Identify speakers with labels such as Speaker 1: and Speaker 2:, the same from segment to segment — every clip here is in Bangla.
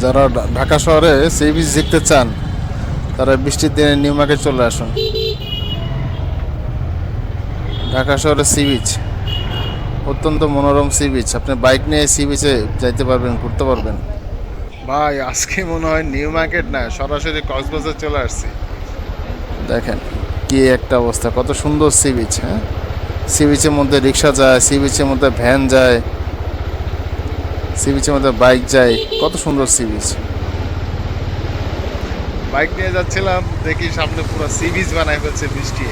Speaker 1: যারা ঢাকা শহরে সি বিচ দেখতে চান তারা বৃষ্টির দিনে নিউ মার্কেট চলে আসুন। ঢাকা শহরে সি বিচ অত্যন্ত মনোরম সি বিচ, আপনি বাইক নিয়ে সি বিচে যাইতে পারবেন, ঘুরতে পারবেন। ভাই আজকে মনে হয় নিউ মার্কেট না, সরাসরি কক্সবাজার চলে আসছি। দেখেন কি একটা অবস্থা, কত সুন্দর সি বিচ। হ্যাঁ, সি বিচের মধ্যে রিক্সা যায়, সি বিচের মধ্যে ভ্যান যায়, সি বিচের মধ্যে বাইক যায়, কত সুন্দর সি বিচ। বাইক নিয়ে যাচ্ছিলাম, দেখি সামনে পুরো সি বিচ বানায় ফেলছে বৃষ্টি।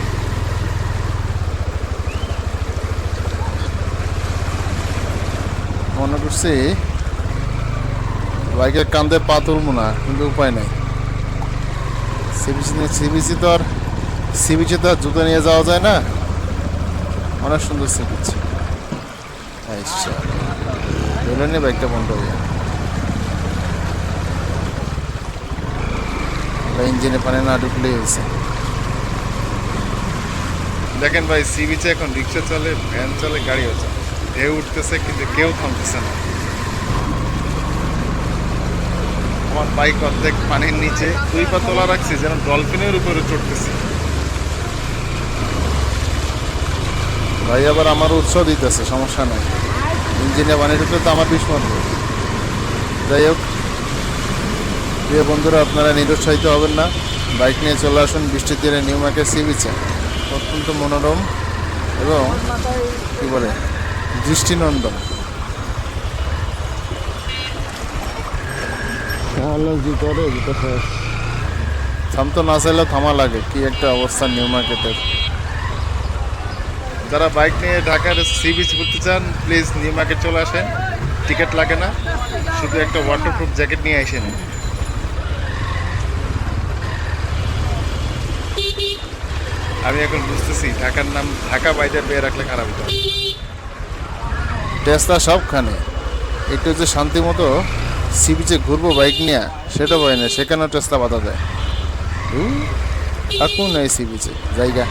Speaker 1: মনে করছি বাইকের কান্দে পা তুলবো না, কিন্তু উপায় নাই। সি বিচে তো আর জুতো নিয়ে যাওয়া যায় না। অনেক সুন্দর সি বিচ। ধরে নিয়ে বাইকটা বন্ধ হয়ে যায়, ইঞ্জিনে পানি না ঢুকলেই হয়েছে। দেখেন ভাই, সি বিচে এখন রিক্সা চলে, ভ্যান চলে, গাড়িও চলে, ঢেউ উঠতেছে কিন্তু কেউ থামতেছে না। আমার বাইক অর্ধেক পানির নিচে, 2 পা তোলা রাখছি যেন ডলফিনের উপরে চড়তেছি। ভাই আবার আমার উৎসাহ দিতেছে, সমস্যা নাই, ইঞ্জিনে পানি ঢুকলে তো আমার বিষ মারবে। যাই হোক প্রিয় বন্ধুরা, আপনারা নিরুৎসাহিত হবেন না, বাইক নিয়ে চলে আসুন বৃষ্টির দিনে নিউ মার্কেট সি বিচে। অত্যন্ত মনোরম এবং কী বলে দৃষ্টিনন্দন। থামতো না চাইলেও থামা লাগে, কি একটা অবস্থা নিউ মার্কেটের। যারা বাইক নিয়ে ঢাকার সি বিচ ঘুরতে চান প্লিজ নিউ মার্কেট চলে আসেন, টিকিট লাগে না, শুধু একটা ওয়াটারপ্রুফ জ্যাকেট নিয়ে আসেন। আমি এখন বুঝতেছি ঢাকার নাম ঢাকা বাইরে পেয়ে রাখলে খারাপ হতো। টেস্তা সবখানে, একটু যে শান্তি মতো সি বিচে ঘুরবো বাইক নিয়ে সেটা পাই না, সেখানেও টেস্তা বাধা দেয়। থাকুন এই সি বিচে জায়গা।